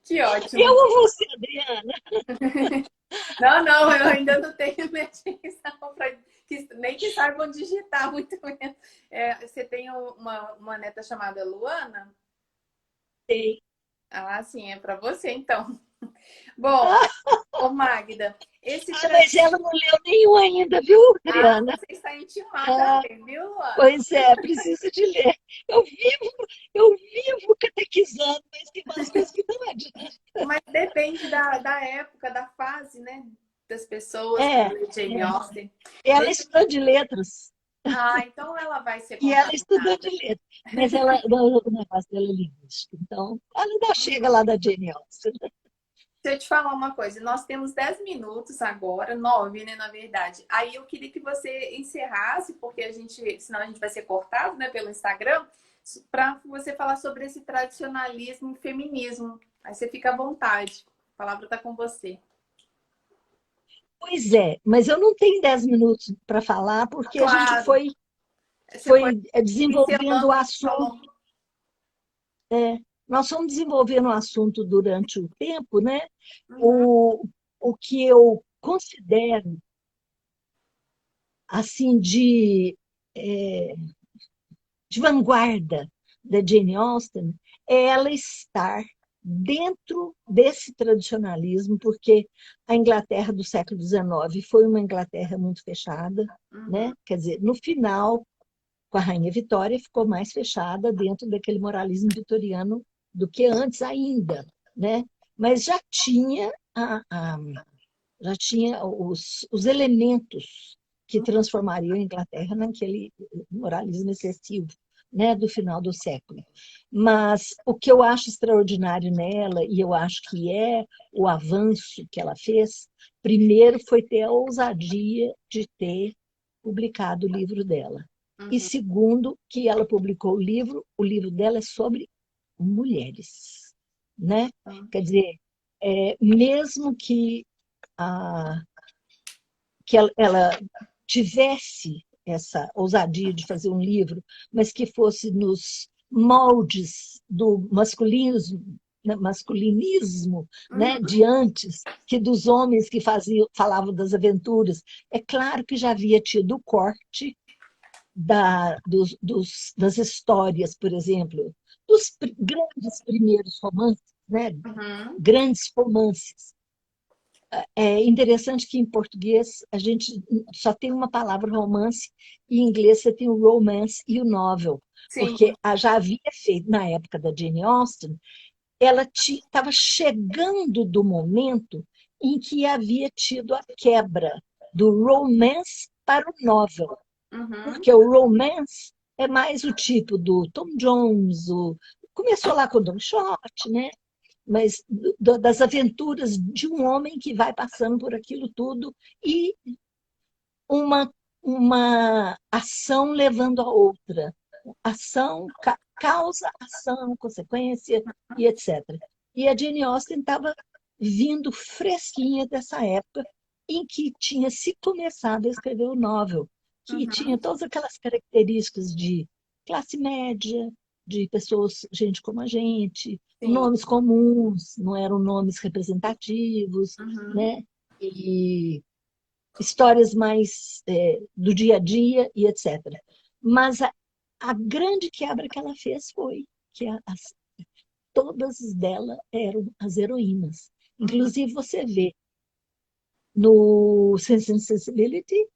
Que ótimo. Eu ou você, Adriana? Não, eu ainda não tenho medição para nem que saibam digitar muito menos. Você tem uma neta chamada Luana? Tem. Ah, sim, é para você, então. Bom, ô Magda, Mas ela não leu nenhum ainda, viu, Adriana? você está intimada, viu, Luana? Pois é, preciso de ler. Eu vivo catequizando, mas tem umas coisas que não adianta. Mas depende da época, da fase, né? Das pessoas, Jane Austen. Ela estudou de letras. Então ela vai ser E ela estudou de letras. Mas o negócio dela é linguístico. Então, ela ainda chega lá da Jane Austen. Deixa eu te falar uma coisa. Nós temos 10 minutos agora, 9, né, na verdade. Aí eu queria que você encerrasse, porque senão a gente vai ser cortado, né, pelo Instagram, para você falar sobre esse tradicionalismo e feminismo. Aí você fica à vontade. A palavra está com você. Pois é, mas eu não tenho 10 minutos para falar, porque a gente foi desenvolvendo o assunto. Nós fomos desenvolvendo o assunto durante o tempo, né? O que eu considero assim de vanguarda da Jane Austen é ela estar dentro desse tradicionalismo, porque a Inglaterra do século XIX foi uma Inglaterra muito fechada, né? Quer dizer, no final, com a Rainha Vitória, ficou mais fechada dentro daquele moralismo vitoriano do que antes ainda, né? Mas já tinha os elementos que transformariam a Inglaterra naquele moralismo excessivo, né, do final do século. Mas o que eu acho extraordinário nela, e eu acho que é o avanço que ela fez, primeiro foi ter a ousadia de ter publicado o livro dela. E segundo, que ela publicou o livro dela é sobre mulheres, né? Quer dizer, mesmo que ela tivesse essa ousadia de fazer um livro, mas que fosse nos moldes do masculinismo, né, de antes, que dos homens que falavam das aventuras. É claro que já havia tido o corte das histórias, por exemplo, dos grandes primeiros romances, né, grandes romances. É interessante que em português a gente só tem uma palavra romance e em inglês você tem o romance e o novel. Sim. Porque já havia feito, na época da Jane Austen, ela estava chegando do momento em que havia tido a quebra do romance para o novel. Porque o romance é mais o tipo do Tom Jones, começou lá com o Don Quixote, né? Mas das aventuras de um homem que vai passando por aquilo tudo e uma ação levando a outra. Ação, causa, ação, consequência e etc. E a Jane Austen estava vindo fresquinha dessa época em que tinha se começado a escrever o novel, que tinha todas aquelas características de classe média, de pessoas, gente como a gente, sim, nomes comuns, não eram nomes representativos, né? E histórias mais do dia a dia e etc. Mas a grande quebra que ela fez foi que todas delas eram as heroínas. Inclusive, você vê no Sense and Sensibility,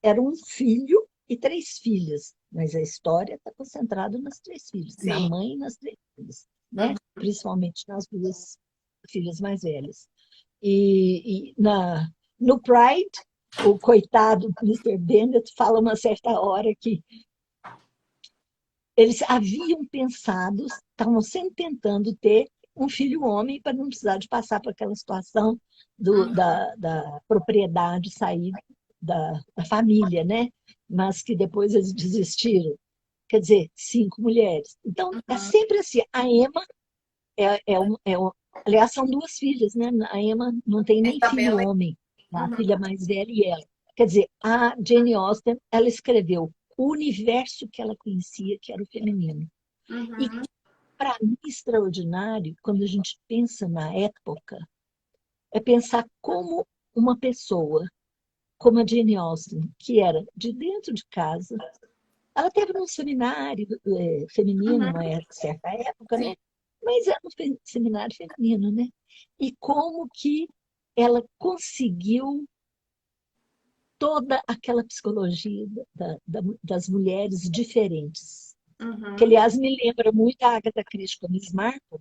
era um filho e 3 filhas, mas a história está concentrada nas 3 filhas, sim, na mãe e nas 3 filhas, né? Principalmente nas 2 filhas mais velhas. E no Pride, o coitado Mr. Bennet fala uma certa hora que eles haviam pensado, estavam sempre tentando ter um filho homem para não precisar de passar por aquela situação da propriedade sair da família, né? Mas que depois eles desistiram. Quer dizer, 5 mulheres. Então, é sempre assim. A Emma aliás, são 2 filhas, né? A Emma não tem nem filho homem. A filha mais velha e ela. Quer dizer, a Jane Austen, ela escreveu o universo que ela conhecia, que era o feminino. E, Uhum. para mim, extraordinário, quando a gente pensa na época, é pensar como uma pessoa, como a Jane Austen, que era de dentro de casa, ela teve um seminário feminino, Uhum. uma certa época, Sim. né? Mas era um seminário feminino, né? E como que ela conseguiu toda aquela psicologia das mulheres diferentes. Que, Uhum. aliás, me lembra muito a Agatha Christie com a Miss Marple,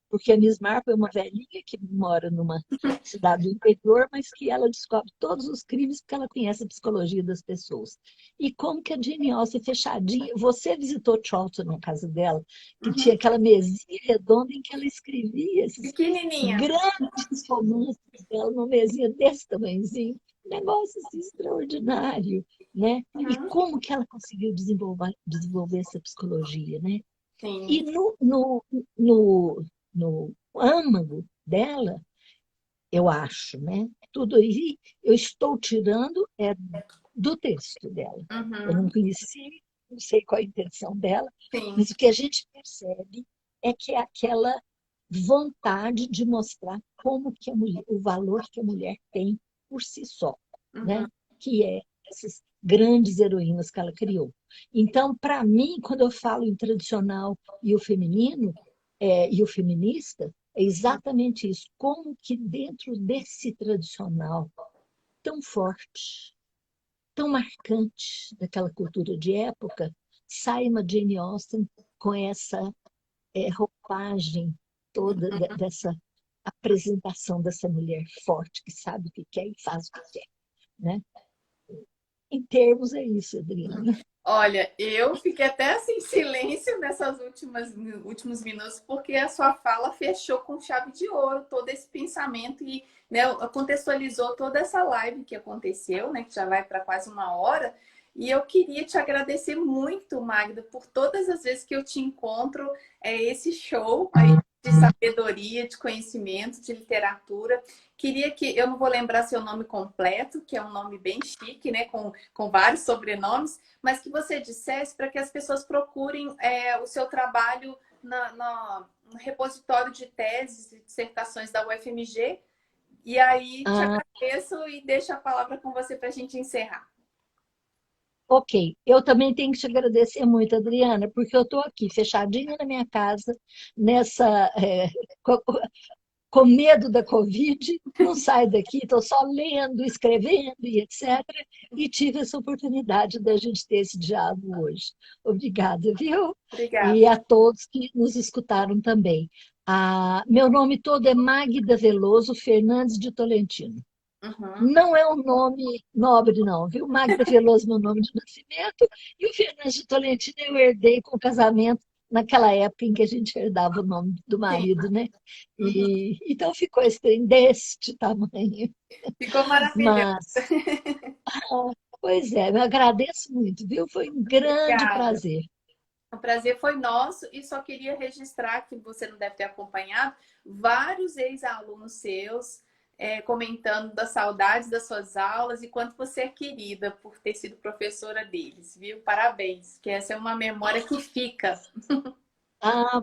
porque a Miss Marple é uma velhinha que mora numa cidade do interior, mas que ela descobre todos os crimes porque ela conhece a psicologia das pessoas. E como que a Jane Austen, fechadinha, você visitou Chawton na casa dela, que tinha Uhum. aquela mesinha redonda em que ela escrevia esses Pequenininha. grandes romances dela, numa mesinha desse tamanhozinho, um negócio assim, extraordinário, né? E Uhum. como que ela conseguiu desenvolver essa psicologia, né? E Sim. no âmago dela, eu acho, né? Tudo aí eu estou tirando do texto dela. Eu não Uhum. conheci, não sei qual a intenção dela, Sim. mas o que a gente percebe é que é aquela vontade de mostrar como que a mulher, o valor que a mulher tem por si só, Uhum. né? Que é essas grandes heroínas que ela criou. Então, para mim, quando eu falo em tradicional e o feminino, e o feminista, é exatamente isso. Como que dentro desse tradicional tão forte, tão marcante daquela cultura de época, sai uma Jane Austen com essa roupagem toda dessa apresentação dessa mulher forte que sabe o que quer e faz o que quer, né? Em termos é isso, Adriana. Olha, eu fiquei até assim em silêncio nessas últimos minutos, porque a sua fala fechou com chave de ouro todo esse pensamento e, né, contextualizou toda essa live que aconteceu, né, que já vai para quase uma hora. E eu queria te agradecer muito, Magda, por todas as vezes que eu te encontro, esse show aí de sabedoria, de conhecimento, de literatura. Queria que, eu não vou lembrar seu nome completo, que é um nome bem chique, né, com vários sobrenomes, mas que você dissesse para que as pessoas procurem o seu trabalho no repositório de teses e dissertações da UFMG. E aí te Ah, agradeço e deixo a palavra com você para a gente encerrar. ok. Eu também tenho que te agradecer muito, Adriana, porque eu estou aqui fechadinha na minha casa, nessa, co- com medo da Covid, não saio daqui, estou só lendo, escrevendo e etc. E tive essa oportunidade da gente ter esse diálogo hoje. Obrigada, viu? Obrigada. E a todos que nos escutaram também. Meu nome todo é Magda Veloso Fernandes de Tolentino. Uhum. Não é um nome nobre, não, viu? Magda Veloso, meu nome de nascimento, e o Fernandes de Tolentino eu herdei com o casamento naquela época em que a gente herdava o nome do Sim. marido, né? Uhum. E então ficou esse trem deste tamanho. Ficou maravilhoso. Mas, pois é, eu agradeço muito, viu? Foi um grande Obrigada. prazer. O prazer foi nosso e só queria registrar que você não deve ter acompanhado vários ex-alunos seus comentando das saudades das suas aulas e quanto você é querida por ter sido professora deles, viu? Parabéns, que essa é uma memória que fica.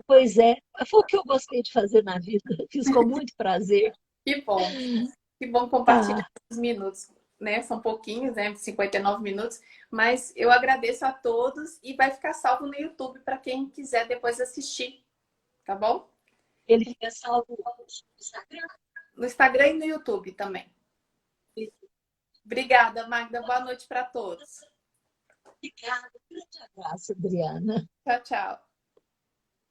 Pois é, foi o que eu gostei de fazer na vida. Fiz com muito prazer. Que bom. Que bom compartilhar Tá, os minutos, né? São pouquinhos, né? 59 minutos, mas eu agradeço a todos e vai ficar salvo no YouTube para quem quiser depois assistir, tá bom? ele fica salvo no Instagram. No Instagram e no YouTube também. Obrigada, Magda. Boa noite para todos. Obrigada, grande abraço, Adriana. Tchau, tchau.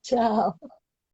Tchau.